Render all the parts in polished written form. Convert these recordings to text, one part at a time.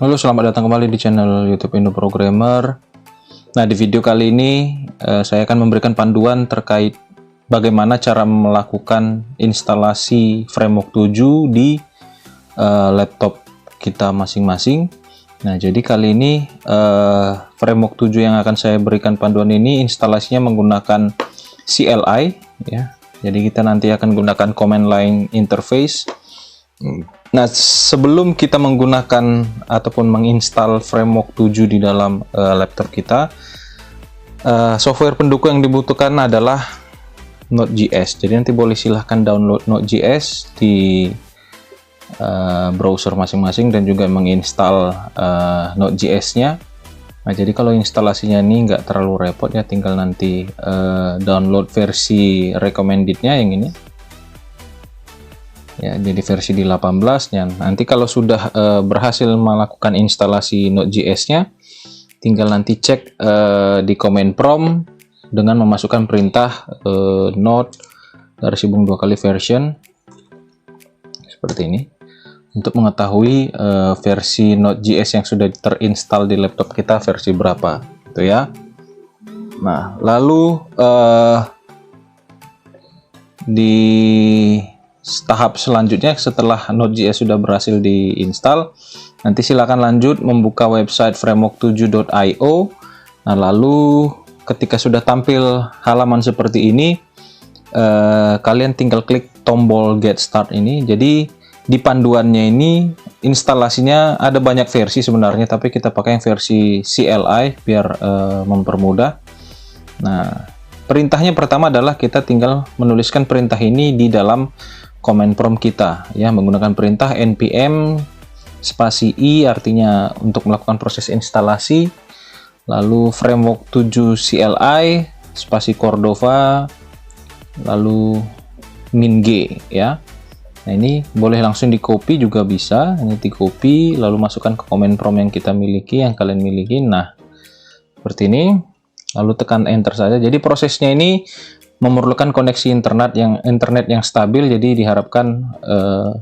Halo, selamat datang kembali di channel YouTube Indo Programmer. Nah, di video kali ini saya akan memberikan panduan terkait bagaimana cara melakukan instalasi Framework 7 di laptop kita masing-masing. Nah, jadi kali ini Framework 7 yang akan saya berikan panduan ini instalasinya menggunakan CLI ya. Jadi kita nanti akan gunakan command line interface. Nah, sebelum kita menggunakan ataupun menginstal Framework 7 di dalam laptop kita, software pendukung yang dibutuhkan adalah Node.js. Jadi nanti boleh silahkan download Node.js di browser masing-masing dan juga menginstal Node.js-nya. Nah, jadi kalau instalasinya ini nggak terlalu repot ya, tinggal nanti download versi recommended-nya yang ini. Ya, jadi versi di 18-nya. Nanti kalau sudah berhasil melakukan instalasi Node.js-nya, tinggal nanti cek di command prompt dengan memasukkan perintah node /_ version seperti ini untuk mengetahui versi Node.js yang sudah terinstall di laptop kita versi berapa, gitu ya. Nah, lalu di tahap selanjutnya setelah Node.js sudah berhasil diinstal, nanti silakan lanjut membuka website framework7.io. Nah, lalu ketika sudah tampil halaman seperti ini, kalian tinggal klik tombol get start ini. Jadi di panduannya ini instalasinya ada banyak versi sebenarnya, tapi kita pakai yang versi CLI biar mempermudah. Nah, perintahnya pertama adalah kita tinggal menuliskan perintah ini di dalam command prompt kita ya, menggunakan perintah npm spasi i, artinya untuk melakukan proses instalasi, lalu framework 7 CLI spasi Cordova, lalu min g ya. Nah, ini boleh langsung di copy juga bisa, ini di copy lalu masukkan ke command prompt yang kita miliki, yang kalian miliki. Nah, seperti ini, lalu tekan enter saja. Jadi prosesnya ini memerlukan koneksi internet yang stabil. Jadi diharapkan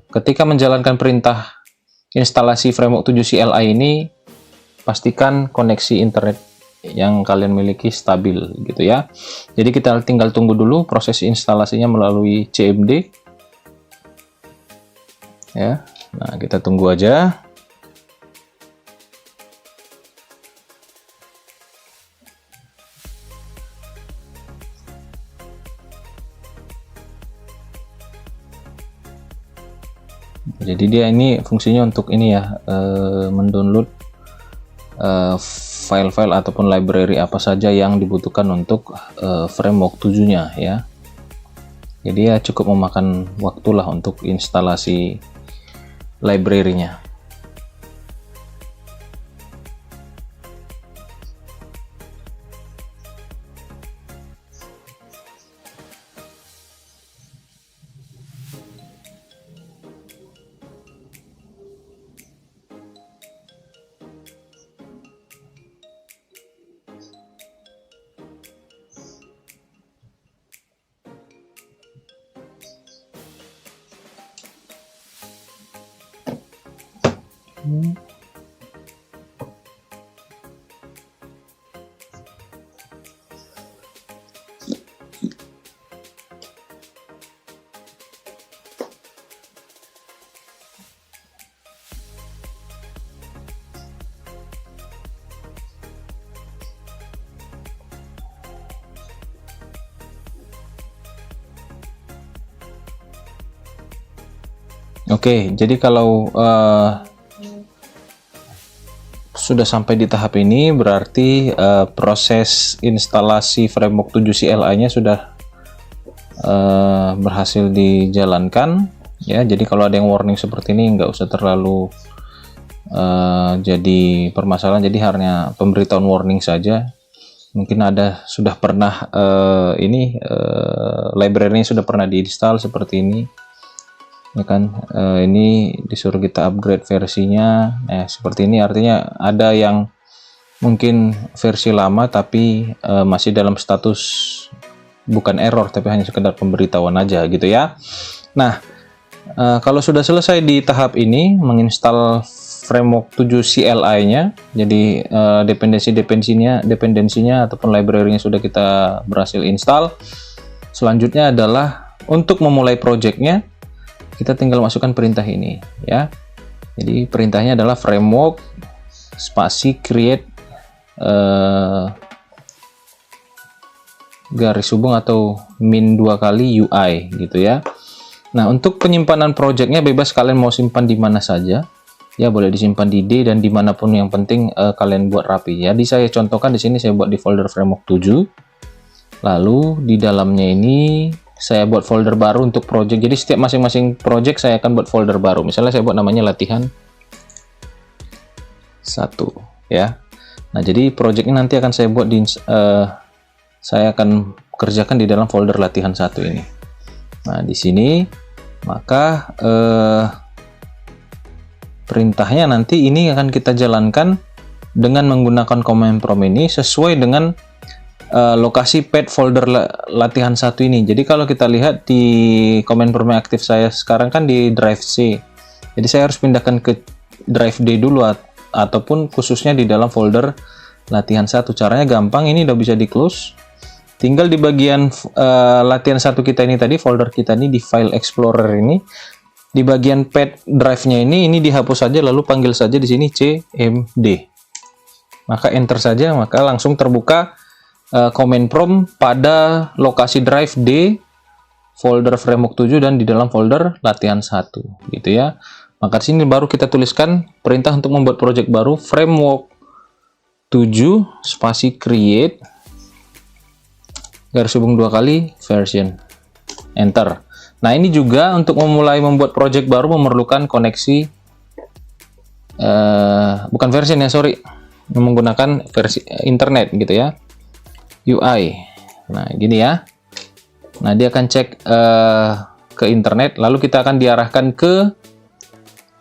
ketika menjalankan perintah instalasi Framework 7 CLI ini, pastikan koneksi internet yang kalian miliki stabil gitu ya. Jadi kita tinggal tunggu dulu proses instalasinya melalui CMD ya. Nah, kita tunggu aja. Jadi dia ini fungsinya untuk ini ya, mendownload file-file ataupun library apa saja yang dibutuhkan untuk framework 7-nya ya. Jadi ya cukup memakan waktulah untuk instalasi library-nya. Oke, jadi kalau sudah sampai di tahap ini, berarti proses instalasi Framework 7 CLI-nya sudah berhasil dijalankan ya. Jadi kalau ada yang warning seperti ini nggak usah terlalu jadi permasalahan, jadi hanya pemberitahuan warning saja. Mungkin ada sudah pernah library-nya sudah pernah diinstal seperti ini ya kan. Ini disuruh kita upgrade versinya seperti ini, artinya ada yang mungkin versi lama tapi masih dalam status bukan error tapi hanya sekedar pemberitahuan aja gitu ya. Nah, kalau sudah selesai di tahap ini menginstal framework 7 CLI-nya. Jadi dependensinya ataupun library-nya sudah kita berhasil install. Selanjutnya adalah untuk memulai project-nya, kita tinggal masukkan perintah ini ya. Jadi perintahnya adalah framework spasi create garis hubung atau min 2 kali UI gitu ya. Nah, untuk penyimpanan projectnya bebas, kalian mau simpan di mana saja ya, boleh disimpan di D dan dimanapun, yang penting kalian buat rapi. Jadi saya contohkan di sini, saya buat di folder framework 7. Lalu di dalamnya ini saya buat folder baru untuk project. Jadi setiap masing-masing project saya akan buat folder baru. Misalnya saya buat namanya latihan 1 ya. Nah, jadi project ini nanti akan saya buat di saya akan kerjakan di dalam folder latihan 1 ini. Nah, di sini maka perintahnya nanti ini akan kita jalankan dengan menggunakan command prompt ini sesuai dengan lokasi path folder latihan 1 ini. Jadi kalau kita lihat di command prompt aktif saya sekarang kan di drive C. Jadi saya harus pindahkan ke drive D dulu ataupun khususnya di dalam folder latihan 1. Caranya gampang, ini udah bisa di close. Tinggal di bagian latihan 1 kita ini tadi, folder kita ini di file explorer ini, di bagian path drive-nya ini dihapus saja, lalu panggil saja di sini cmd. Maka enter saja, maka langsung terbuka command prompt pada lokasi drive D, folder framework 7 dan di dalam folder latihan 1 gitu ya. Maka di sini baru kita tuliskan perintah untuk membuat project baru, framework 7 spasi create garis hubung 2 kali version, enter. Nah, ini juga untuk memulai membuat project baru memerlukan koneksi bukan version ya, sorry, menggunakan versi internet gitu ya, UI. Nah, gini ya. Nah, dia akan cek ke internet, lalu kita akan diarahkan ke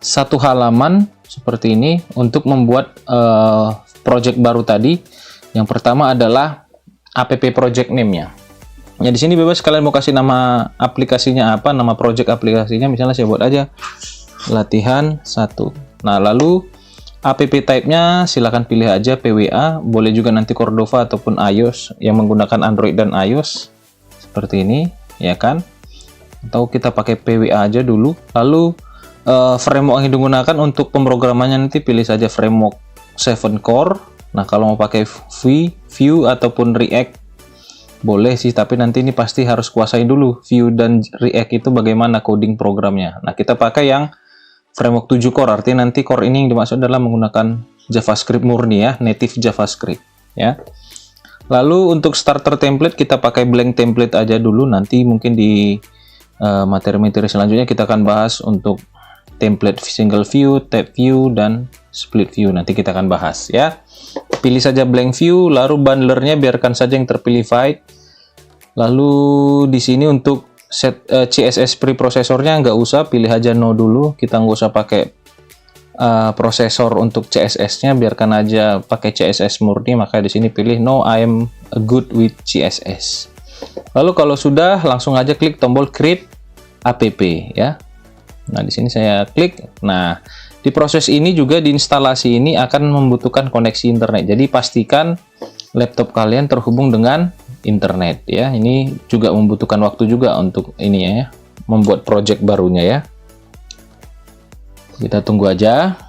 satu halaman seperti ini untuk membuat project baru tadi. Yang pertama adalah app project name-nya. Ya, di sini bebas kalian mau kasih nama aplikasinya apa, nama project aplikasinya, misalnya saya buat aja latihan 1. Nah, lalu app type-nya silahkan pilih aja PWA, boleh juga nanti Cordova ataupun iOS yang menggunakan Android dan iOS seperti ini ya kan, atau kita pakai PWA aja dulu. Lalu framework yang digunakan untuk pemrogramannya nanti pilih saja framework 7 core. Nah, kalau mau pakai Vue ataupun React boleh sih, tapi nanti ini pasti harus kuasain dulu Vue dan React itu bagaimana coding programnya. Nah, kita pakai yang framework 7 core, artinya nanti core ini yang dimaksud adalah menggunakan JavaScript murni ya, native JavaScript ya. Lalu untuk starter template kita pakai blank template aja dulu, nanti mungkin di materi-materi selanjutnya kita akan bahas untuk template single view, tab view, dan split view, nanti kita akan bahas ya. Pilih saja blank view, lalu bundlernya biarkan saja yang terpilih Fight. Lalu di sini untuk set CSS preprocesornya nggak usah, pilih aja no dulu, kita nggak usah pakai prosesor untuk CSS-nya, biarkan aja pakai CSS murni, maka di sini pilih no, I am good with CSS. Lalu kalau sudah, langsung aja klik tombol create app ya. Nah, di sini saya klik. Nah, di proses ini juga di instalasi ini akan membutuhkan koneksi internet. Jadi pastikan laptop kalian terhubung dengan internet ya. Ini juga membutuhkan waktu juga untuk ini ya, membuat project barunya ya. Kita tunggu aja.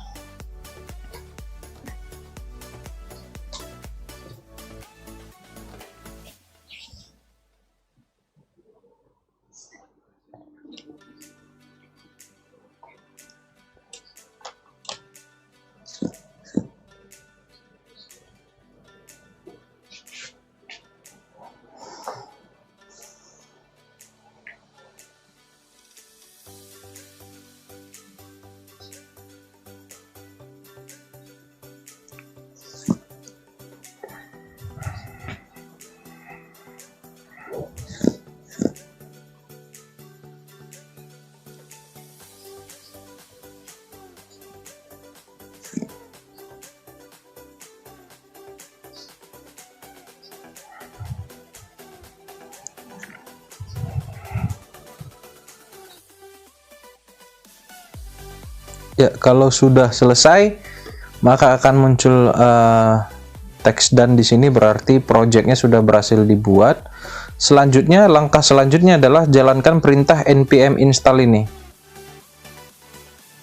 Ya, kalau sudah selesai, maka akan muncul teks done di sini, berarti projectnya sudah berhasil dibuat. Selanjutnya, langkah selanjutnya adalah jalankan perintah npm install ini,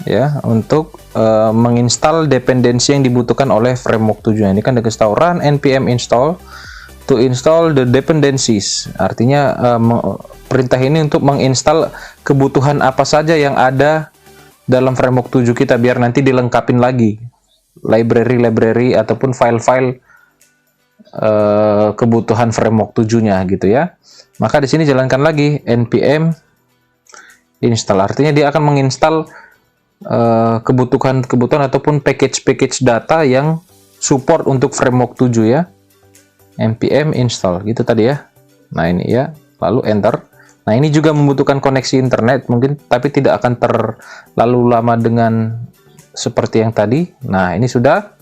ya, untuk menginstal dependensi yang dibutuhkan oleh framework 7. Ini kan dikasih tahu run npm install to install the dependencies. Artinya perintah ini untuk menginstal kebutuhan apa saja yang ada dalam framework 7 kita, biar nanti dilengkapin lagi library ataupun file-file kebutuhan framework 7-nya gitu ya. Maka di sini jalankan lagi npm install. Artinya dia akan menginstal kebutuhan ataupun package data yang support untuk framework 7 ya. npm install gitu tadi ya. Nah, ini ya, lalu enter. Nah, ini juga membutuhkan koneksi internet mungkin, tapi tidak akan terlalu lama dengan seperti yang tadi. Nah, ini sudah.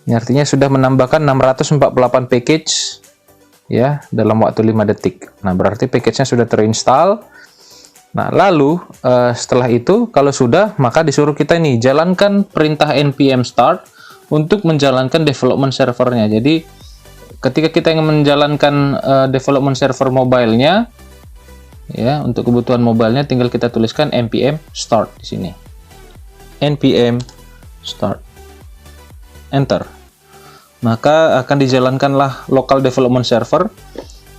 Ini artinya sudah menambahkan 648 package ya dalam waktu 5 detik. Nah, berarti package-nya sudah terinstall. Nah, lalu setelah itu kalau sudah, maka disuruh kita ini jalankan perintah npm start untuk menjalankan development servernya. Jadi ketika kita ingin menjalankan development server mobile-nya, ya, untuk kebutuhan mobile-nya tinggal kita tuliskan npm start di sini. npm start. Enter. Maka akan dijalankanlah local development server.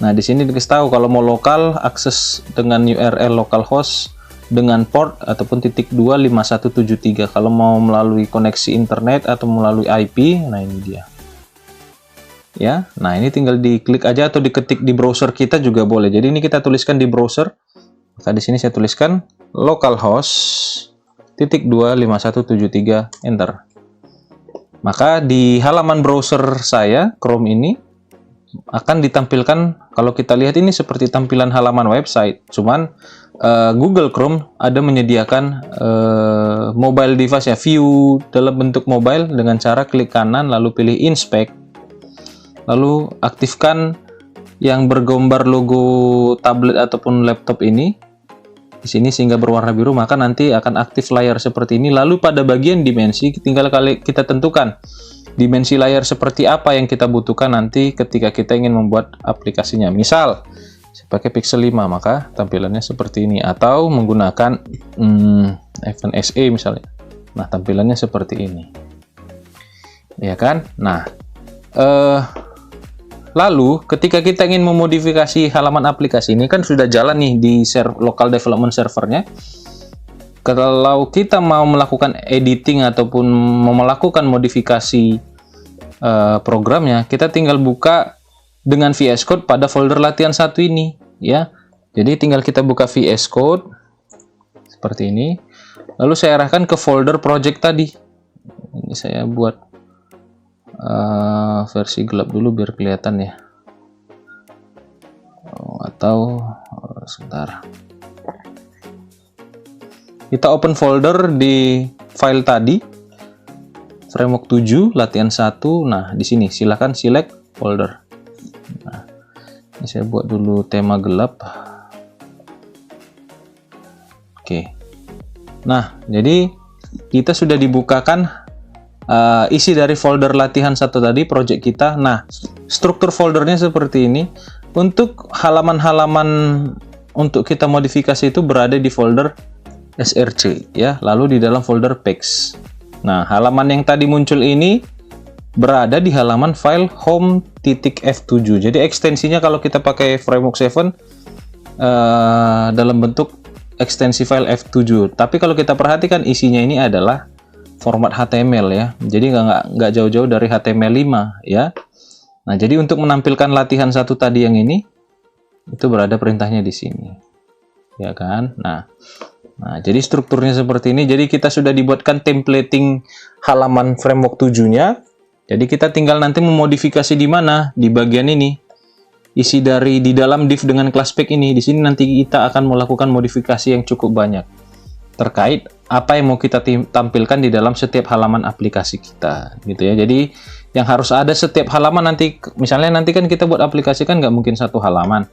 Nah, di sini dikasih tahu kalau mau lokal, akses dengan URL localhost dengan port ataupun /5173. Kalau mau melalui koneksi internet atau melalui IP, nah ini dia. Ya, nah ini tinggal diklik aja atau diketik di browser kita juga boleh. Jadi ini kita tuliskan di browser. Maka di sini saya tuliskan localhost /5173 enter. Maka di halaman browser saya Chrome ini akan ditampilkan, kalau kita lihat ini seperti tampilan halaman website. Cuman Google Chrome ada menyediakan mobile device ya, view dalam bentuk mobile dengan cara klik kanan lalu pilih inspect. Lalu aktifkan yang bergambar logo tablet ataupun laptop ini di sini sehingga berwarna biru, maka nanti akan aktif layar seperti ini. Lalu pada bagian dimensi tinggal kita tentukan dimensi layar seperti apa yang kita butuhkan nanti ketika kita ingin membuat aplikasinya. Misal saya pakai pixel 5, maka tampilannya seperti ini, atau menggunakan Event SE misalnya. Nah, tampilannya seperti ini. Ya kan? Nah, lalu ketika kita ingin memodifikasi halaman aplikasi ini, kan sudah jalan nih di local development servernya. Kalau kita mau melakukan editing ataupun mau melakukan modifikasi programnya, kita tinggal buka dengan VS Code pada folder latihan 1 ini ya. Jadi tinggal kita buka VS Code seperti ini. Lalu saya arahkan ke folder project tadi. Ini saya buat versi gelap dulu biar kelihatan ya. Atau sebentar. Kita open folder di file tadi, framework 7 latihan 1. Nah, di sini silakan select folder. Nah, ini saya buat dulu tema gelap. Oke. Nah, jadi kita sudah dibukakan isi dari folder latihan 1 tadi, project kita. Nah, struktur foldernya seperti ini. Untuk halaman-halaman untuk kita modifikasi itu berada di folder src ya, lalu di dalam folder packs. Nah, halaman yang tadi muncul ini berada di halaman file home.f7. Jadi ekstensinya kalau kita pakai framework 7 dalam bentuk ekstensi file f7. Tapi kalau kita perhatikan isinya ini adalah format HTML ya. Jadi nggak jauh-jauh dari HTML5 ya. Nah, jadi untuk menampilkan latihan 1 tadi yang ini, itu berada perintahnya di sini. Ya kan? Nah, jadi strukturnya seperti ini. Jadi kita sudah dibuatkan templating halaman framework 7-nya. Jadi kita tinggal nanti memodifikasi di mana? Di bagian ini. Isi di dalam div dengan class pack ini. Di sini nanti kita akan melakukan modifikasi yang cukup banyak terkait apa yang mau kita tampilkan di dalam setiap halaman aplikasi kita gitu ya. Jadi yang harus ada setiap halaman nanti, misalnya nanti kan kita buat aplikasi kan nggak mungkin satu halaman.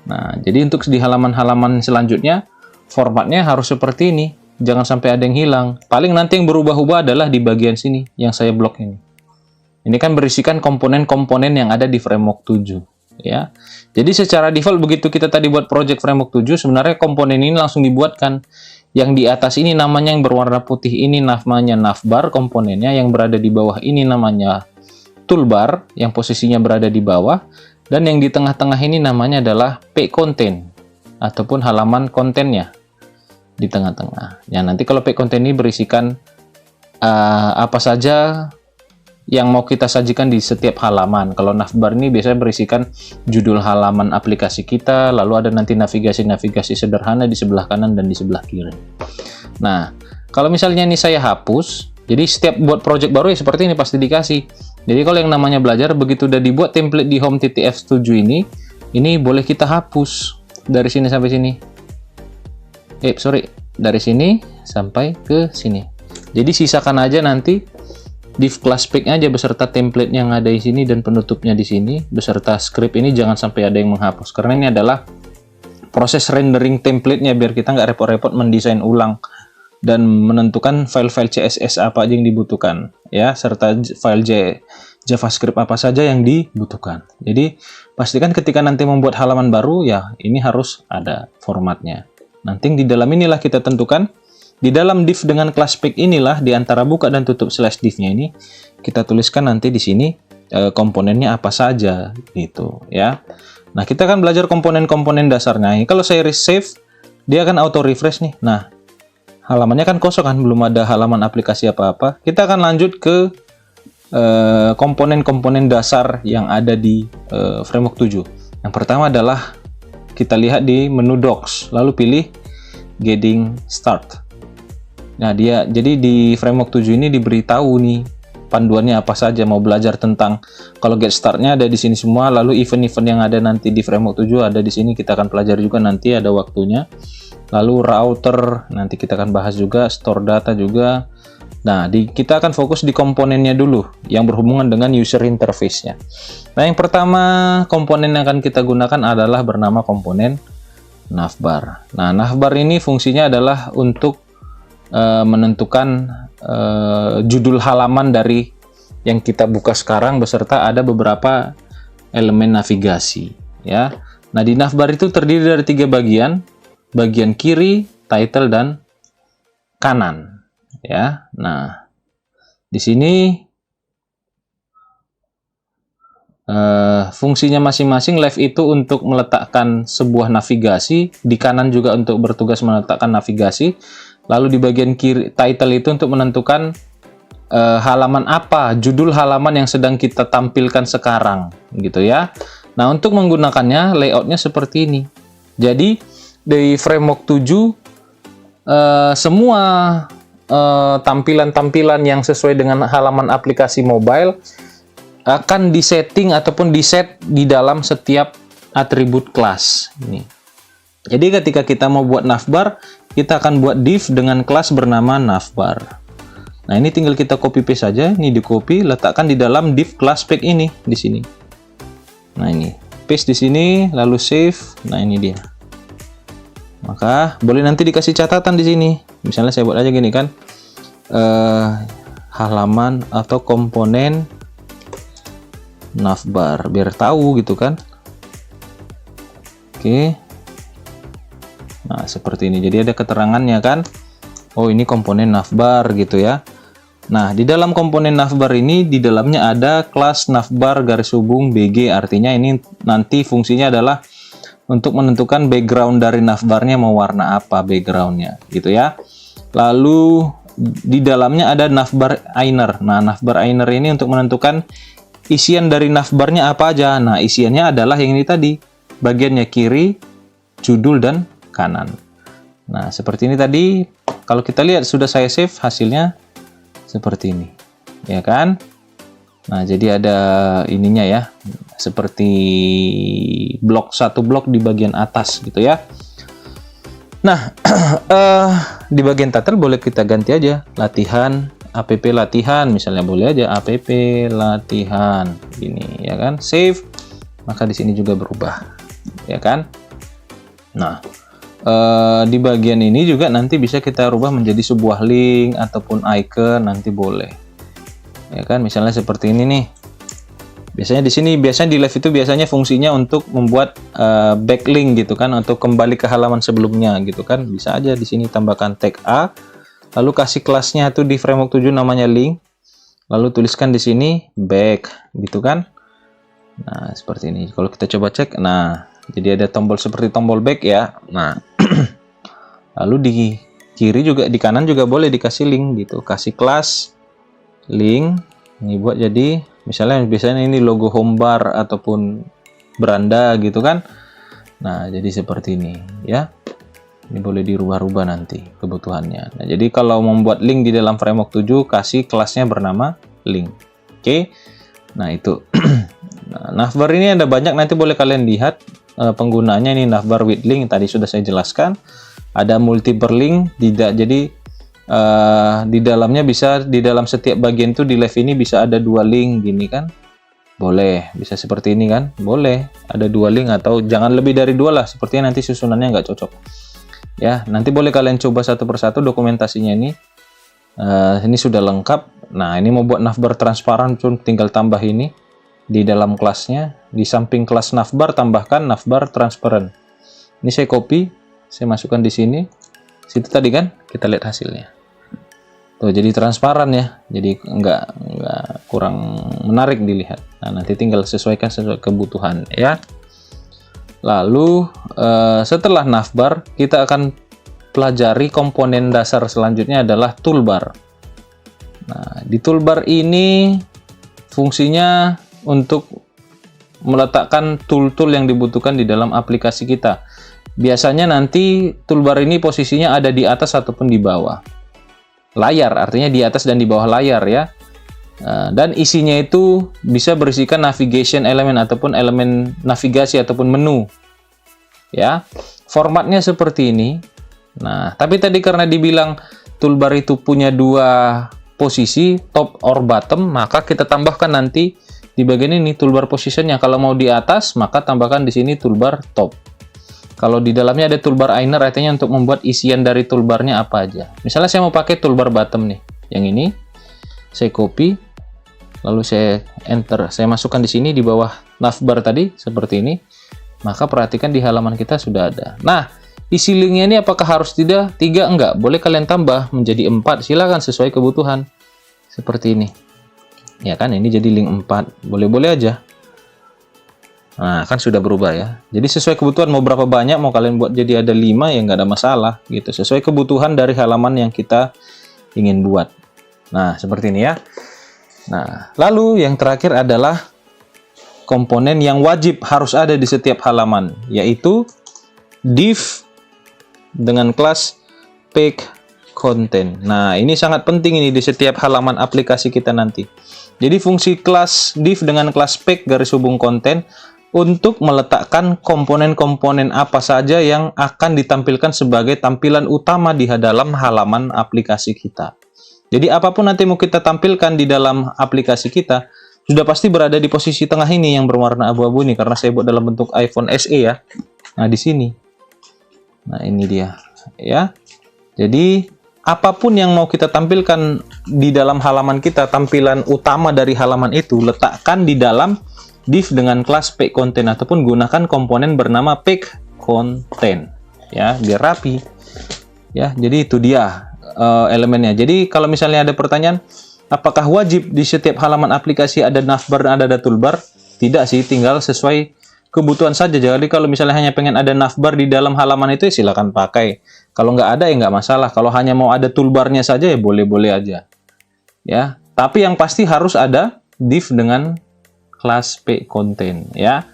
Nah, jadi untuk di halaman-halaman selanjutnya formatnya harus seperti ini. jangan sampai ada yang hilang. Paling nanti yang berubah-ubah adalah di bagian sini yang saya blok ini. Ini kan berisikan komponen-komponen yang ada di framework 7 ya. Jadi secara default begitu kita tadi buat project framework 7, sebenarnya komponen ini langsung dibuatkan. Yang di atas ini namanya yang berwarna putih ini namanya navbar komponennya, yang berada di bawah ini namanya toolbar yang posisinya berada di bawah, dan yang di tengah-tengah ini namanya adalah p-content ataupun halaman kontennya di tengah-tengah. Ya, nanti kalau p-content ini berisikan apa saja yang mau kita sajikan di setiap halaman. Kalau navbar ini biasanya berisikan judul halaman aplikasi kita, lalu ada nanti navigasi-navigasi sederhana di sebelah kanan dan di sebelah kiri. Nah, kalau misalnya ini saya hapus, jadi setiap buat project baru ya seperti ini pasti dikasih. Jadi kalau yang namanya belajar, begitu udah dibuat template di home TTF7 ini boleh kita hapus dari sini sampai sini. Dari sini sampai ke sini. Jadi sisakan aja nanti div class pack aja beserta template yang ada di sini dan penutupnya di sini beserta script ini, jangan sampai ada yang menghapus karena ini adalah proses rendering template-nya biar kita nggak repot-repot mendesain ulang dan menentukan file-file CSS apa aja yang dibutuhkan ya, serta file JavaScript apa saja yang dibutuhkan. Jadi pastikan ketika nanti membuat halaman baru ya ini harus ada formatnya. Nanti di dalam inilah kita tentukan. Di dalam div dengan class pack inilah, di antara buka dan tutup slash div-nya ini, kita tuliskan nanti di sini komponennya apa saja gitu ya. Nah, kita akan belajar komponen-komponen dasarnya. Kalau saya save, dia akan auto refresh nih. Nah, halamannya kan kosong kan, belum ada halaman aplikasi apa-apa. Kita akan lanjut ke komponen-komponen dasar yang ada di framework 7. Yang pertama adalah kita lihat di menu docs, lalu pilih getting start. Nah, jadi di framework 7 ini diberitahu nih panduannya apa saja, mau belajar tentang kalau get start-nya ada di sini semua, lalu event-event yang ada nanti di framework 7 ada di sini, kita akan pelajari juga nanti ada waktunya. Lalu router nanti kita akan bahas juga, store data juga. Nah, kita akan fokus di komponennya dulu yang berhubungan dengan user interface-nya. Nah, yang pertama komponen yang akan kita gunakan adalah bernama komponen navbar. Nah, navbar ini fungsinya adalah untuk menentukan judul halaman dari yang kita buka sekarang beserta ada beberapa elemen navigasi ya. Nah, di navbar itu terdiri dari 3 bagian kiri, title, dan kanan ya. Nah, di sini fungsinya masing-masing. Left itu untuk meletakkan sebuah navigasi, di kanan juga untuk bertugas meletakkan navigasi. Lalu di bagian kiri title itu untuk menentukan halaman apa, judul halaman yang sedang kita tampilkan sekarang gitu ya. Nah, untuk menggunakannya layoutnya seperti ini. Jadi di framework 7 semua tampilan-tampilan yang sesuai dengan halaman aplikasi mobile akan disetting ataupun diset di dalam setiap atribut kelas ini. Jadi ketika kita mau buat navbar, kita akan buat div dengan kelas bernama navbar. Nah, ini tinggal kita copy paste saja, ini di copy, letakkan di dalam div class pack ini di sini. Nah, ini paste di sini, lalu save. Nah, ini dia. Maka boleh nanti dikasih catatan di sini. Misalnya saya buat aja gini kan, halaman atau komponen navbar, biar tahu gitu kan. Oke. Nah, seperti ini. Jadi ada keterangannya kan. Oh, ini komponen navbar gitu ya. Nah, di dalam komponen navbar ini di dalamnya ada kelas navbar garis hubung BG. Artinya ini nanti fungsinya adalah untuk menentukan background dari navbarnya mau warna apa backgroundnya gitu ya. Lalu di dalamnya ada navbar inner. Nah, navbar inner ini untuk menentukan isian dari navbarnya apa aja. Nah, isiannya adalah yang ini tadi. Bagiannya kiri, judul, dan kanan. Nah, seperti ini tadi. Kalau kita lihat sudah saya save, hasilnya seperti ini ya kan. Nah, jadi ada ininya ya, seperti satu blok di bagian atas gitu ya. Nah, di bagian title boleh kita ganti aja latihan, app latihan misalnya, boleh aja app latihan ini ya kan. Save, maka di sini juga berubah ya kan. Nah, di bagian ini juga nanti bisa kita rubah menjadi sebuah link ataupun icon, nanti boleh. Ya kan, misalnya seperti ini nih. Biasanya di sini, biasanya di live itu biasanya fungsinya untuk membuat backlink gitu kan, untuk kembali ke halaman sebelumnya gitu kan. Bisa aja di sini tambahkan tag A, lalu kasih kelasnya tuh di framework 7 namanya link, lalu tuliskan di sini back gitu kan. Nah, seperti ini. Kalau kita coba cek, nah, jadi ada tombol seperti tombol back ya. Nah, lalu di kiri juga, di kanan juga boleh dikasih link gitu. Kasih kelas link. Ini buat jadi misalnya biasanya ini logo home bar ataupun beranda gitu kan. Nah, jadi seperti ini ya. Ini boleh dirubah-rubah nanti kebutuhannya. Nah, jadi kalau membuat link di dalam framework 7, kasih kelasnya bernama link. Oke. Nah, itu. Nah, navbar ini ada banyak, nanti boleh kalian lihat penggunanya. Ini navbar with link tadi sudah saya jelaskan. Ada multiple link, tidak, jadi di dalamnya bisa, di dalam setiap bagian tuh di live ini bisa ada 2 link gini kan. Boleh, bisa seperti ini kan. Boleh, ada 2 link atau jangan lebih dari 2 lah, sepertinya nanti susunannya nggak cocok. Ya, nanti boleh kalian coba satu persatu dokumentasinya ini. Ini sudah lengkap. Nah, ini mau buat navbar transparan, tinggal tambah ini di dalam kelasnya. Di samping kelas navbar tambahkan navbar transparent. Ini saya copy, saya masukkan di sini. Situ tadi kan kita lihat hasilnya. Tuh, jadi transparan ya. Jadi nggak kurang menarik dilihat. Nah, nanti tinggal sesuaikan sesuai kebutuhan ya. Lalu setelah navbar, kita akan pelajari komponen dasar selanjutnya adalah toolbar. Nah, di toolbar ini fungsinya untuk meletakkan tool-tool yang dibutuhkan di dalam aplikasi kita. Biasanya nanti toolbar ini posisinya ada di atas ataupun di bawah layar, artinya di atas dan di bawah layar ya. Dan isinya itu bisa berisikan navigation element ataupun elemen navigasi ataupun menu ya. Formatnya seperti ini. Nah, tapi tadi karena dibilang toolbar itu punya 2 posisi, top or bottom, maka kita tambahkan nanti di bagian ini toolbar positionnya. Kalau mau di atas, maka tambahkan di sini toolbar top. Kalau di dalamnya ada toolbar inner, artinya untuk membuat isian dari toolbarnya apa aja. Misalnya saya mau pakai toolbar bottom nih, yang ini saya copy, lalu saya enter, saya masukkan di sini di bawah navbar tadi seperti ini. Maka perhatikan di halaman kita sudah ada. Nah, isi linknya ini apakah harus 3? Enggak, boleh kalian tambah menjadi 4, silakan sesuai kebutuhan. Seperti ini. Ya kan, ini jadi link 4, boleh-boleh aja. Nah, kan sudah berubah ya. Jadi sesuai kebutuhan, mau berapa banyak, mau kalian buat jadi ada 5 ya nggak ada masalah gitu. Sesuai kebutuhan dari halaman yang kita ingin buat. Nah, seperti ini ya. Nah, lalu yang terakhir adalah komponen yang wajib harus ada di setiap halaman, yaitu div dengan kelas pick content. Nah, ini sangat penting ini di setiap halaman aplikasi kita nanti. Jadi fungsi kelas div dengan kelas pick garis hubung konten untuk meletakkan komponen-komponen apa saja yang akan ditampilkan sebagai tampilan utama di dalam halaman aplikasi kita. Jadi apapun nanti mau kita tampilkan di dalam aplikasi kita, sudah pasti berada di posisi tengah ini yang berwarna abu-abu ini, karena saya buat dalam bentuk iPhone SE ya. Nah, di sini. Nah, ini dia ya. Jadi apapun yang mau kita tampilkan di dalam halaman kita, tampilan utama dari halaman itu, letakkan di dalam div dengan kelas pick content ataupun gunakan komponen bernama pick content ya, biar rapi ya. Jadi itu dia elemennya. Jadi kalau misalnya ada pertanyaan, apakah wajib di setiap halaman aplikasi ada navbar dan ada toolbar? Tidak sih, tinggal sesuai kebutuhan saja. Jadi kalau misalnya hanya pengen ada navbar di dalam halaman itu ya silakan pakai. Kalau nggak ada ya nggak masalah. Kalau hanya mau ada toolbarnya saja ya boleh-boleh aja. Ya, tapi yang pasti harus ada div dengan kelas pick content ya.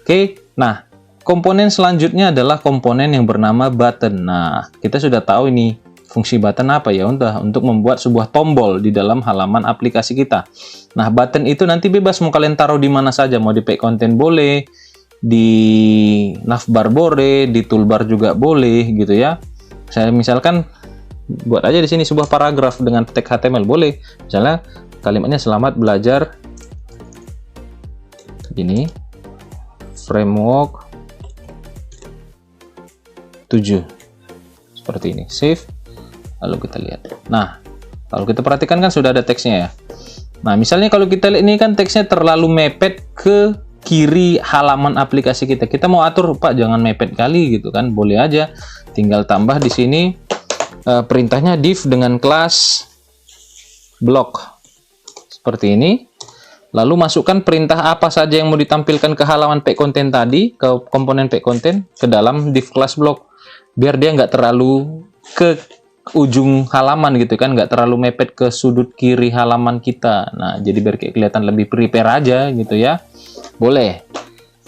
Oke, nah komponen selanjutnya adalah komponen yang bernama button. Nah, kita sudah tahu ini fungsi button apa ya, untuk membuat sebuah tombol di dalam halaman aplikasi kita. Nah, button itu nanti bebas mau kalian taruh di mana saja, mau di pick content boleh, di navbar boleh, di toolbar juga boleh gitu ya. Saya misalkan buat aja di sini sebuah paragraf dengan tag HTML boleh. Misalnya kalimatnya selamat belajar ini framework 7 seperti ini. Save, lalu kita lihat. Nah, kalau kita perhatikan kan sudah ada teksnya ya. Nah, misalnya kalau kita lihat ini kan teksnya terlalu mepet ke kiri halaman aplikasi kita. Kita mau atur, Pak, jangan mepet kali gitu kan. Boleh aja. Tinggal tambah di sini perintahnya div dengan kelas block. Seperti ini. Lalu masukkan perintah apa saja yang mau ditampilkan ke halaman pack content tadi, ke komponen pack content, ke dalam div class block. Biar dia nggak terlalu ke ujung halaman gitu kan, nggak terlalu mepet ke sudut kiri halaman kita. Nah, jadi biar kayak kelihatan lebih prepare aja gitu ya. Boleh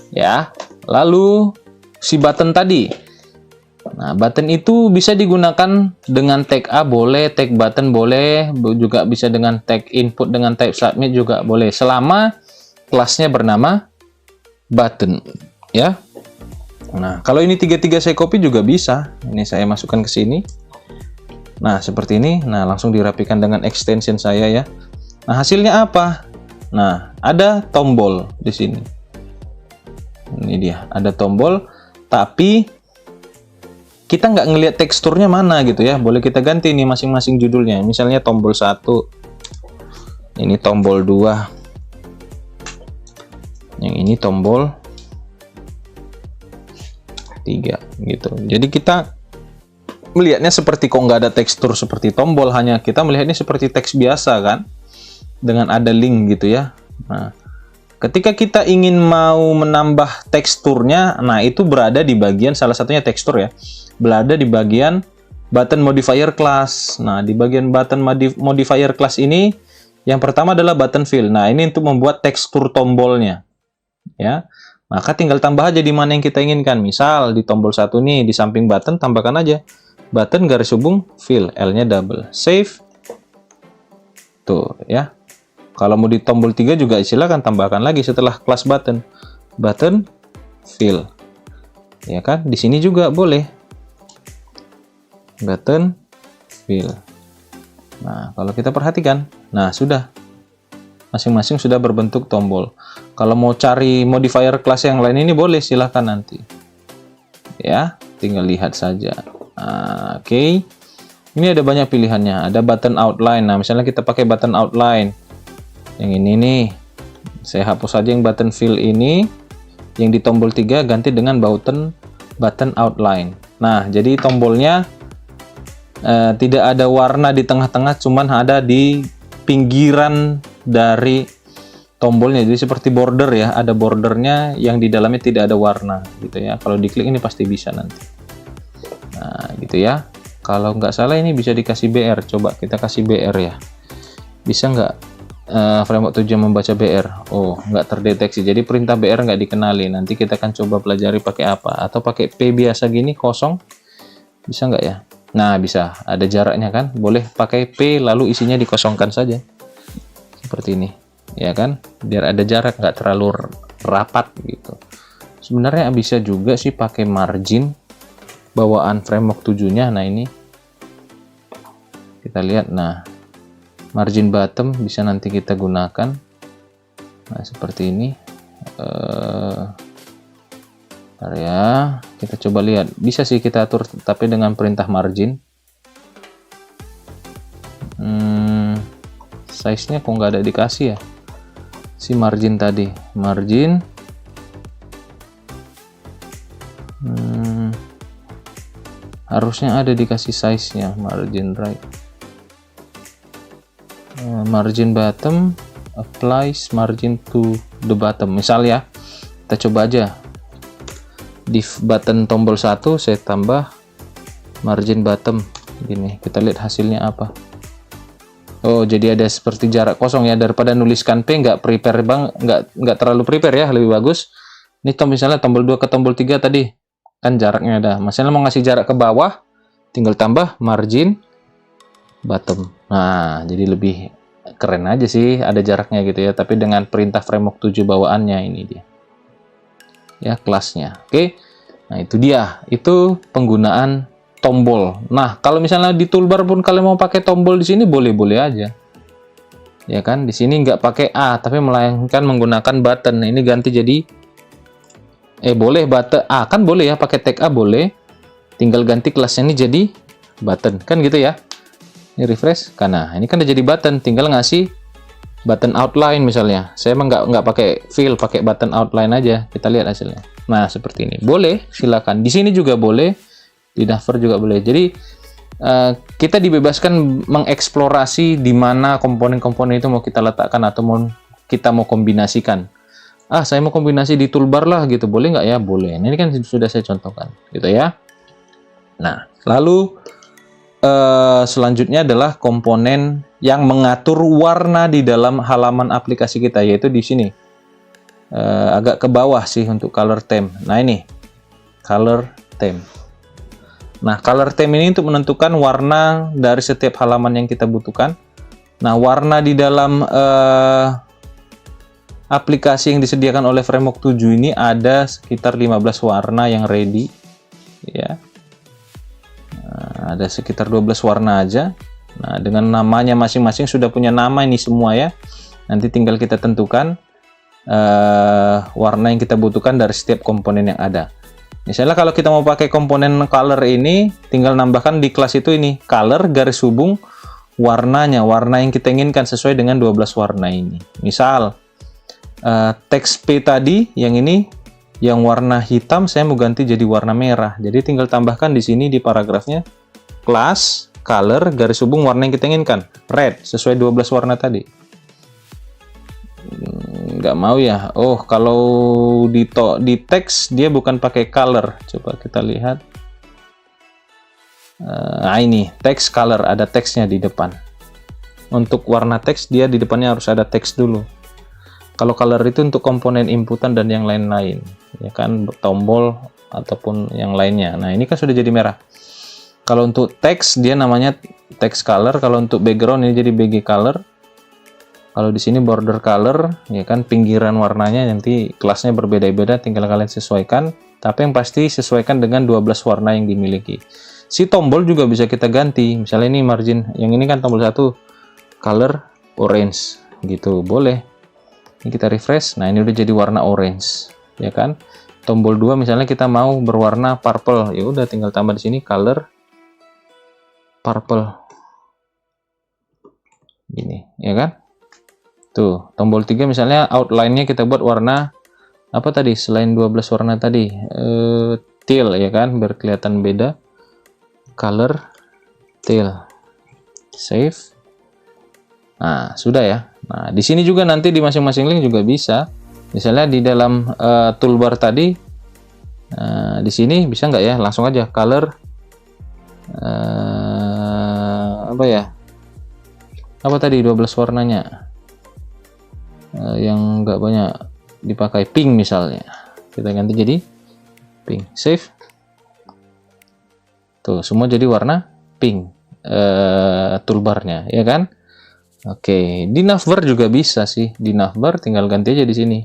ya. Lalu si button tadi, nah button itu bisa digunakan dengan tag A boleh, tag button boleh, juga bisa dengan tag input dengan type submit juga boleh, selama kelasnya bernama button ya. Nah, kalau ini tiga-tiga saya copy juga bisa. Ini saya masukkan ke sini. Nah, seperti ini. Nah, langsung dirapikan dengan extension saya ya. Nah, hasilnya apa? Nah, ada tombol di sini. Ini dia, ada tombol, tapi kita nggak ngelihat teksturnya mana gitu ya. Boleh kita ganti nih masing-masing judulnya. Misalnya tombol 1. Ini tombol 2. Yang ini tombol 3 gitu. Jadi kita melihatnya seperti kok nggak ada tekstur seperti tombol, hanya kita melihatnya seperti teks biasa kan, dengan ada link gitu ya. Nah, ketika kita ingin mau menambah teksturnya, nah itu berada di bagian salah satunya tekstur ya, berada di bagian button modifier class. Nah, di bagian button modifier class ini yang pertama adalah button fill. Nah, ini untuk membuat tekstur tombolnya ya. Maka tinggal tambah aja di mana yang kita inginkan. Misal di tombol 1 nih, di samping button tambahkan aja button garis hubung fill, L-nya double. Save. Tuh ya. Kalau mau di tombol 3 juga silakan tambahkan lagi setelah kelas button. Button fill. Ya kan? Di sini juga boleh. Button fill. Nah, kalau kita perhatikan, nah sudah. Masing-masing sudah berbentuk tombol. Kalau mau cari modifier kelas yang lain ini boleh, silahkan nanti. Ya, tinggal lihat saja. Oke. Ini ada banyak pilihannya. Ada button outline. Nah, misalnya kita pakai button outline. Yang ini nih. Saya hapus saja yang button fill ini. Yang di tombol 3 ganti dengan button outline. Nah, jadi tombolnya tidak ada warna di tengah-tengah, cuman ada di pinggiran dari tombolnya. Jadi seperti border ya, ada bordernya yang di dalamnya tidak ada warna gitu ya. Kalau diklik ini pasti bisa nanti. Nah, gitu ya. Kalau nggak salah ini bisa dikasih BR. Coba kita kasih BR ya. Bisa nggak framework 7 membaca BR? Oh, nggak terdeteksi. Jadi perintah BR nggak dikenali. Nanti kita akan coba pelajari pakai apa. Atau pakai P biasa gini, kosong. Bisa nggak ya? Nah, bisa. Ada jaraknya kan? Boleh pakai P lalu isinya dikosongkan saja. Seperti ini. Ya kan? Biar ada jarak, nggak terlalu rapat gitu. Sebenarnya bisa juga sih pakai margin bawaan framework 7-nya. Nah, ini kita lihat. Nah, margin bottom bisa nanti kita gunakan. Nah, seperti ini. Bentar ya, kita coba lihat. Bisa sih kita atur tapi dengan perintah margin. Size-nya kok nggak ada dikasih ya si margin tadi. Margin harusnya ada dikasih size-nya. Margin right, margin bottom applies margin to the bottom. Misal ya, kita coba aja div button tombol 1 saya tambah margin bottom gini, kita lihat hasilnya apa. Oh, jadi ada seperti jarak kosong ya. Daripada nuliskan P nggak prepare bang, nggak terlalu prepare ya, lebih bagus ini misalnya tombol 2 ke tombol 3 tadi kan jaraknya ada. Misalnya mau ngasih jarak ke bawah, tinggal tambah margin bottom. Nah, jadi lebih keren aja sih, ada jaraknya gitu ya, tapi dengan perintah framework 7 bawaannya ini dia ya, kelasnya. Oke, nah itu dia, itu penggunaan tombol. Nah, kalau misalnya di toolbar pun kalian mau pakai tombol di sini boleh-boleh aja ya kan. Di sini nggak pakai A tapi melainkan menggunakan button. Nah, ini ganti jadi boleh button A kan, boleh ya, pakai tag A boleh, tinggal ganti kelasnya ini jadi button, kan gitu ya. Ini refresh, karena ini kan udah jadi button, tinggal ngasih button outline misalnya. Saya emang nggak pakai fill, pakai button outline aja. Kita lihat hasilnya. Nah, seperti ini. Boleh, silakan. Di sini juga boleh, di Naver juga boleh. Jadi kita dibebaskan mengeksplorasi di mana komponen-komponen itu mau kita letakkan atau kita mau kombinasikan. Saya mau kombinasi di toolbar lah gitu. Boleh nggak ya? Boleh. Nah, ini kan sudah saya contohkan, gitu ya. Nah, lalu selanjutnya adalah komponen yang mengatur warna di dalam halaman aplikasi kita, yaitu di sini. Agak ke bawah sih untuk color theme. Nah, ini color theme. Nah, color theme ini untuk menentukan warna dari setiap halaman yang kita butuhkan. Nah, warna di dalam aplikasi yang disediakan oleh Framework 7 ini ada sekitar 15 warna yang ready, ya. Ada sekitar 12 warna aja. Nah, dengan namanya masing-masing sudah punya nama ini semua ya. Nanti tinggal kita tentukan warna yang kita butuhkan dari setiap komponen yang ada. Misalnya kalau kita mau pakai komponen color ini, tinggal nambahkan di kelas itu ini color garis hubung warnanya, warna yang kita inginkan sesuai dengan 12 warna ini. Misal teks P tadi yang ini yang warna hitam saya mau ganti jadi warna merah. Jadi tinggal tambahkan di sini di paragrafnya class color garis hubung warna yang kita inginkan, red sesuai 12 warna tadi. Nggak mau ya. Oh, kalau di teks dia bukan pakai color. Coba kita lihat. Ini teks color, ada teksnya di depan. Untuk warna teks dia di depannya harus ada teks dulu. Kalau color itu untuk komponen inputan dan yang lain-lain, ya kan, tombol ataupun yang lainnya. Nah, ini kan sudah jadi merah. Kalau untuk teks dia namanya text color, kalau untuk background ini jadi BG color. Kalau di sini border color, ya kan, pinggiran warnanya nanti kelasnya berbeda-beda, tinggal kalian sesuaikan. Tapi yang pasti sesuaikan dengan 12 warna yang dimiliki. Si tombol juga bisa kita ganti. Misalnya ini margin, yang ini kan tombol 1 color orange gitu, boleh. Ini kita refresh. Nah, ini udah jadi warna orange, ya kan. Tombol 2 misalnya kita mau berwarna purple, ya udah tinggal tambah di sini color purple. Gini, ya kan? Tuh, tombol 3 misalnya outline-nya kita buat warna apa tadi? Selain 12 warna tadi, teal, ya kan, biar kelihatan beda. Color teal. Save. Nah, sudah ya. Nah, di sini juga nanti di masing-masing link juga bisa. Misalnya di dalam toolbar tadi, di sini bisa nggak ya? Langsung aja color apa ya? Apa tadi 12 warnanya? Yang nggak banyak dipakai, pink misalnya. Kita ganti jadi pink. Save. Tuh, semua jadi warna pink toolbarnya, ya kan? Oke, di navbar juga bisa sih. Di navbar tinggal ganti aja di sini.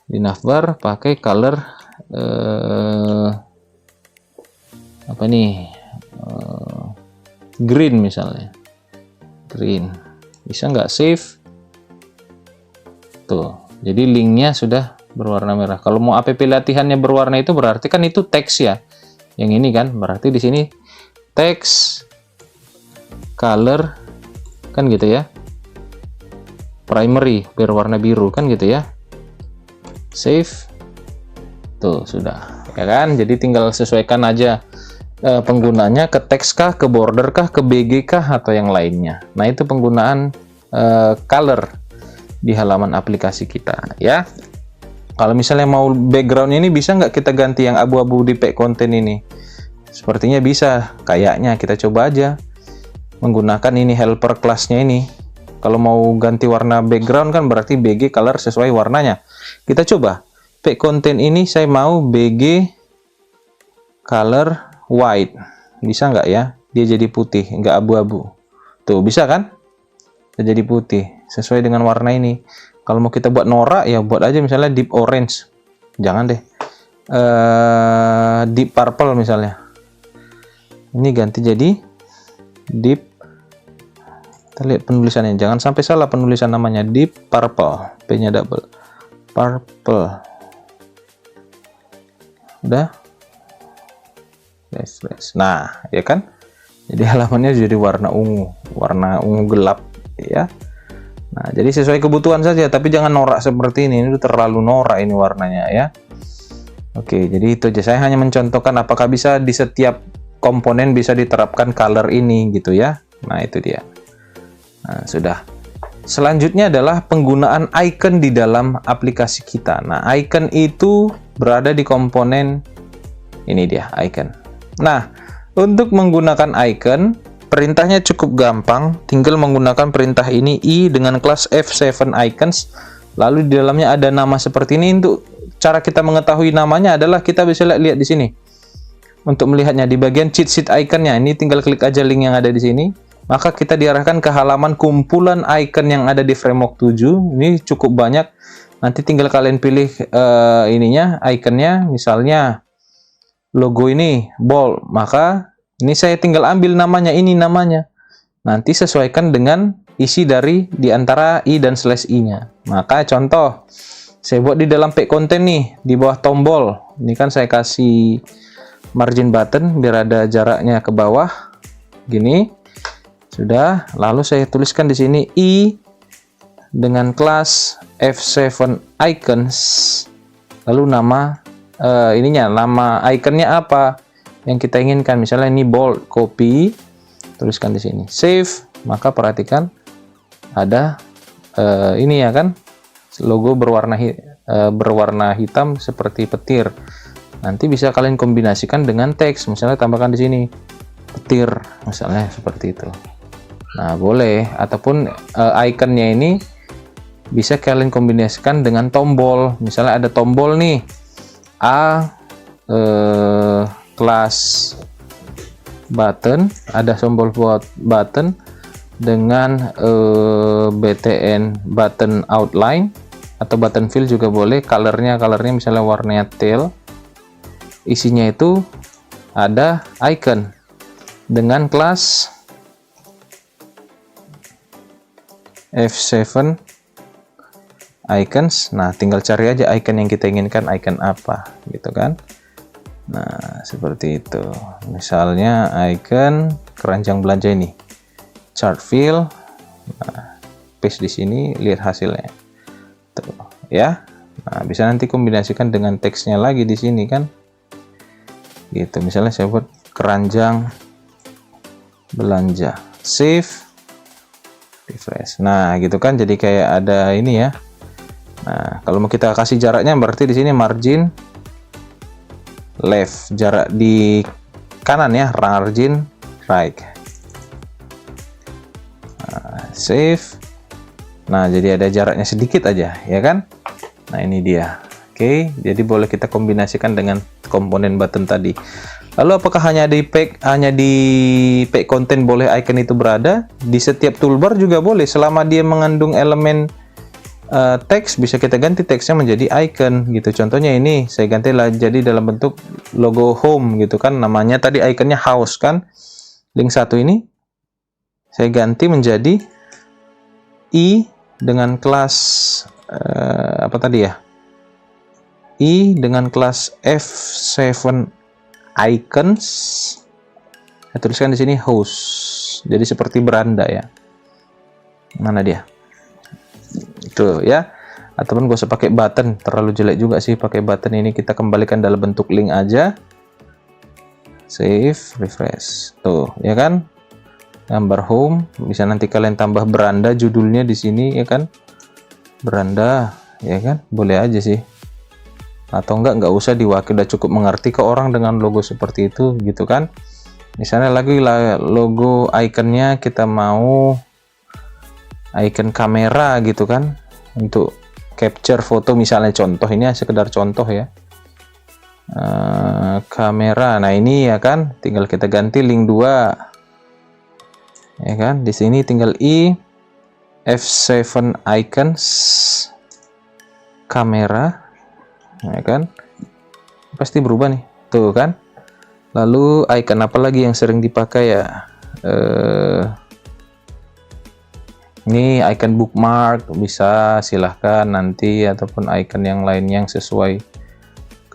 Di navbar pakai color apa nih? Green misalnya. Green. Bisa nggak? Save. Tuh, jadi linknya sudah berwarna merah. Kalau mau app latihannya berwarna itu berarti kan itu teks ya. Yang ini kan berarti di sini teks color kan gitu ya, primary berwarna biru kan gitu ya. Save. Tuh, sudah, ya kan. Jadi tinggal sesuaikan aja penggunanya, ke teks kah, ke border kah, ke BG kah, atau yang lainnya. Nah, itu penggunaan color di halaman aplikasi kita ya. Kalau misalnya mau background ini bisa nggak kita ganti yang abu-abu di pack content ini? Sepertinya bisa, kayaknya. Kita coba aja menggunakan ini helper kelasnya ini. Kalau mau ganti warna background kan berarti BG color sesuai warnanya. Kita coba pack content ini, saya mau BG color white. Bisa nggak ya? Dia jadi putih, nggak abu-abu. Tuh, bisa kan? Jadi putih sesuai dengan warna ini. Kalau mau kita buat norak ya buat aja misalnya deep orange. Jangan deh. Deep purple misalnya. Ini ganti jadi deep. Kita lihat penulisannya. Jangan sampai salah penulisan namanya. Deep purple. P-nya double. Purple. Udah. refresh. Nah, ya kan? Jadi halamannya jadi warna ungu gelap ya. Nah, jadi sesuai kebutuhan saja, tapi jangan norak seperti ini. Ini terlalu norak ini warnanya ya. Oke, jadi itu aja. Saya hanya mencontohkan apakah bisa di setiap komponen bisa diterapkan color ini gitu ya. Nah, itu dia. Nah, sudah. Selanjutnya adalah penggunaan icon di dalam aplikasi kita. Nah, icon itu berada di komponen ini dia, icon. Nah, untuk menggunakan icon, perintahnya cukup gampang. Tinggal menggunakan perintah ini I dengan kelas F7 icons. Lalu di dalamnya ada nama seperti ini. Untuk cara kita mengetahui namanya adalah kita bisa lihat di sini. Untuk melihatnya di bagian cheat sheet iconnya, ini tinggal klik aja link yang ada di sini. Maka kita diarahkan ke halaman kumpulan icon yang ada di Framework 7. Ini cukup banyak. Nanti tinggal kalian pilih ininya, iconnya. Misalnya logo ini bold. Maka ini saya tinggal ambil namanya. Ini namanya. Nanti sesuaikan dengan isi dari di antara I dan slash I-nya. Maka contoh, saya buat di dalam pack content nih, di bawah tombol. Ini kan saya kasih margin button biar ada jaraknya ke bawah. Gini. Sudah, lalu saya tuliskan di sini I dengan kelas F7 icons. Lalu nama nama iconnya apa yang kita inginkan. Misalnya ini bold, copy, tuliskan di sini. Save, maka perhatikan ada ini ya kan, logo berwarna hitam seperti petir. Nanti bisa kalian kombinasikan dengan teks. Misalnya tambahkan di sini petir, misalnya seperti itu. Nah, boleh, ataupun iconnya ini bisa kalian kombinasikan dengan tombol. Misalnya ada tombol nih A kelas button, ada tombol buat button dengan BTN button outline atau button fill juga boleh. Colornya misalnya warnanya teal. Isinya itu ada icon dengan kelas F7 icons. Nah, tinggal cari aja icon yang kita inginkan, icon apa gitu kan. Nah, seperti itu. Misalnya icon keranjang belanja ini, chart fill. Nah, paste di sini, lihat hasilnya. Tuh, ya. Nah, bisa nanti kombinasikan dengan teksnya lagi di sini kan. Gitu. Misalnya saya buat keranjang belanja. Save. Refresh. Nah, gitu kan, jadi kayak ada ini ya. Nah, kalau mau kita kasih jaraknya berarti di sini margin left, jarak di kanan ya, margin right. Nah, save. Nah, jadi ada jaraknya sedikit aja ya kan. Nah, ini dia. Oke, jadi boleh kita kombinasikan dengan komponen button tadi. Lalu apakah hanya di pack content boleh icon itu berada? Di setiap toolbar juga boleh, selama dia mengandung elemen teks, bisa kita ganti teksnya menjadi icon gitu. Contohnya ini saya ganti jadi dalam bentuk logo home gitu kan, namanya tadi iconnya house kan. Link satu ini saya ganti menjadi I dengan kelas apa tadi ya? I dengan kelas F7 icons. Saya tuliskan di sini house. Jadi seperti beranda ya. Mana dia? Itu ya. Ataupun gak usah pakai button, terlalu jelek juga sih pakai button ini. Kita kembalikan dalam bentuk link aja. Save, refresh. Tuh, ya kan? Gambar home, bisa nanti kalian tambah beranda judulnya di sini ya kan? Beranda, ya kan? Boleh aja sih. Atau nggak usah diwakil, udah cukup mengerti ke orang dengan logo seperti itu gitu kan. Misalnya lagi logo iconnya kita mau icon kamera gitu kan, untuk capture foto misalnya, contoh ini sekedar contoh ya. Kamera, nah ini ya kan, tinggal kita ganti link 2 ya kan. Di sini tinggal I F7 icons kamera ya kan, pasti berubah nih tuh kan. Lalu icon apa lagi yang sering dipakai ya, ini icon bookmark bisa, silahkan nanti, ataupun icon yang lain yang sesuai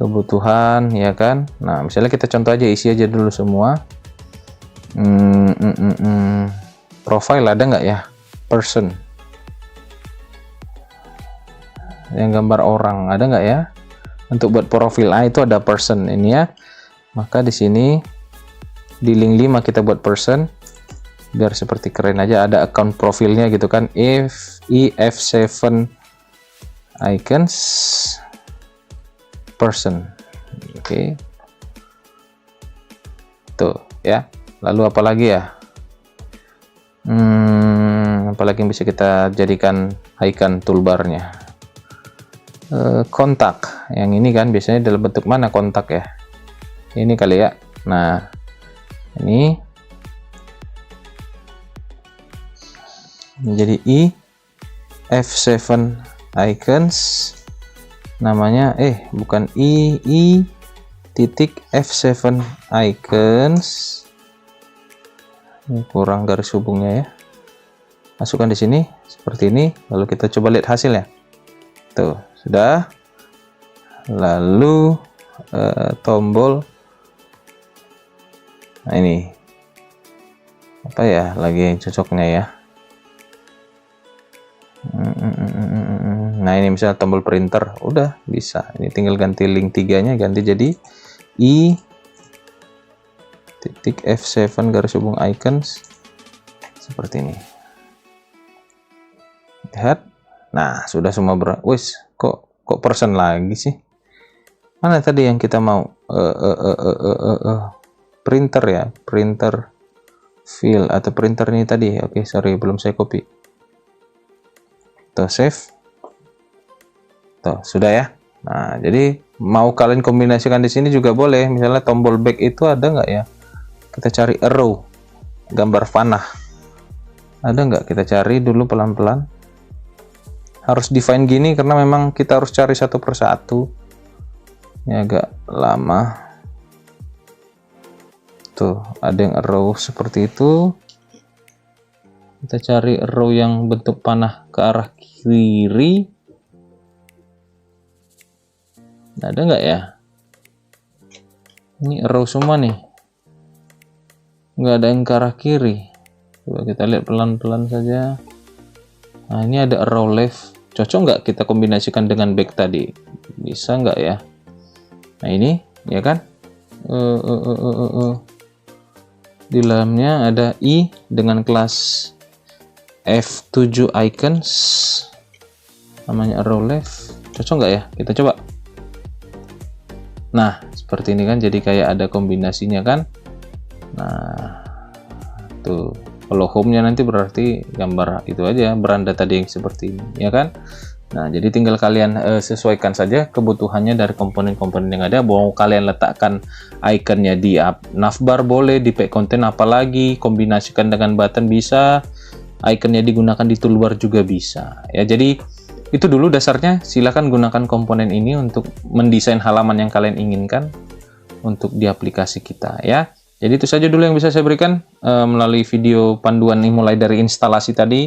kebutuhan, ya kan. Nah, misalnya kita contoh aja, isi aja dulu semua. Profile ada nggak ya? Person, yang gambar orang ada nggak ya? Untuk buat profil itu ada person ini ya. Maka di sini di link 5 kita buat person, biar seperti keren aja, ada account profilnya gitu kan. EF7 icons person. Oke. Tuh ya. Lalu apa lagi ya? Apalagi yang bisa kita jadikan icon toolbarnya? Kontak. Yang ini kan biasanya dalam bentuk mana kontak ya? Ini kali ya. Nah, ini menjadi F7 icons, namanya bukan titik F7 icons. Ini kurang garis hubungnya ya. Masukkan di sini seperti ini, lalu kita coba lihat hasilnya. Tuh, sudah. Lalu tombol, nah ini apa ya lagi yang cocoknya ya? Nah, ini misalnya tombol printer, udah bisa. Ini tinggal ganti link 3-nya, ganti jadi titik F7 garis hubung icons seperti ini. Lihat. Nah, sudah semua wis, kok person lagi sih? Mana tadi yang kita mau? Printer ya, printer fill atau printer ini tadi. Oke, sorry belum saya copy. Tuh, save. Tuh, sudah ya. Nah, jadi mau kalian kombinasikan di sini juga boleh. Misalnya tombol back itu ada nggak ya? Kita cari arrow, gambar panah. Ada nggak? Kita cari dulu pelan-pelan. Harus define gini karena memang kita harus cari satu persatu. Ini agak lama. Tuh, ada yang arrow seperti itu. Kita cari arrow yang bentuk panah ke arah kiri. Ada nggak ya? Ini arrow semua nih. Nggak ada yang ke arah kiri. Coba kita lihat pelan-pelan saja. Nah, ini ada arrow left. Cocok nggak kita kombinasikan dengan back tadi? Bisa nggak ya? Nah, ini, ya kan? Di dalamnya ada I dengan kelas F7 icons. Namanya arrow left. Cocok nggak ya? Kita coba. Nah, seperti ini kan, jadi kayak ada kombinasinya kan. Nah, tuh. Kalau home-nya nanti berarti gambar itu aja, beranda tadi yang seperti ini, ya kan? Nah, jadi tinggal kalian sesuaikan saja kebutuhannya dari komponen-komponen yang ada. Mau kalian letakkan ikonnya di navbar boleh, di pack content apalagi, kombinasikan dengan button bisa, ikonnya digunakan di toolbar juga bisa. Ya, jadi itu dulu dasarnya. Silahkan gunakan komponen ini untuk mendesain halaman yang kalian inginkan untuk di aplikasi kita ya. Jadi itu saja dulu yang bisa saya berikan melalui video panduan ini, mulai dari instalasi tadi,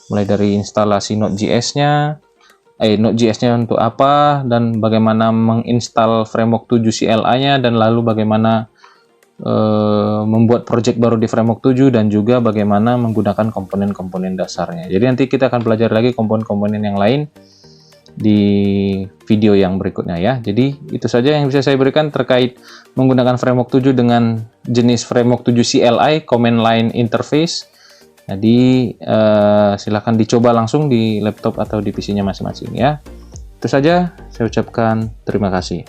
mulai dari instalasi Node.js-nya, Node.js-nya untuk apa, dan bagaimana menginstal framework 7 CLI-nya, dan lalu bagaimana membuat project baru di framework 7, dan juga bagaimana menggunakan komponen-komponen dasarnya. Jadi nanti kita akan belajar lagi komponen-komponen yang lain di video yang berikutnya ya. Jadi itu saja yang bisa saya berikan terkait menggunakan framework 7 dengan jenis framework 7 CLI, command line interface. Jadi silahkan dicoba langsung di laptop atau di PC-nya masing-masing ya. Itu saja, saya ucapkan terima kasih.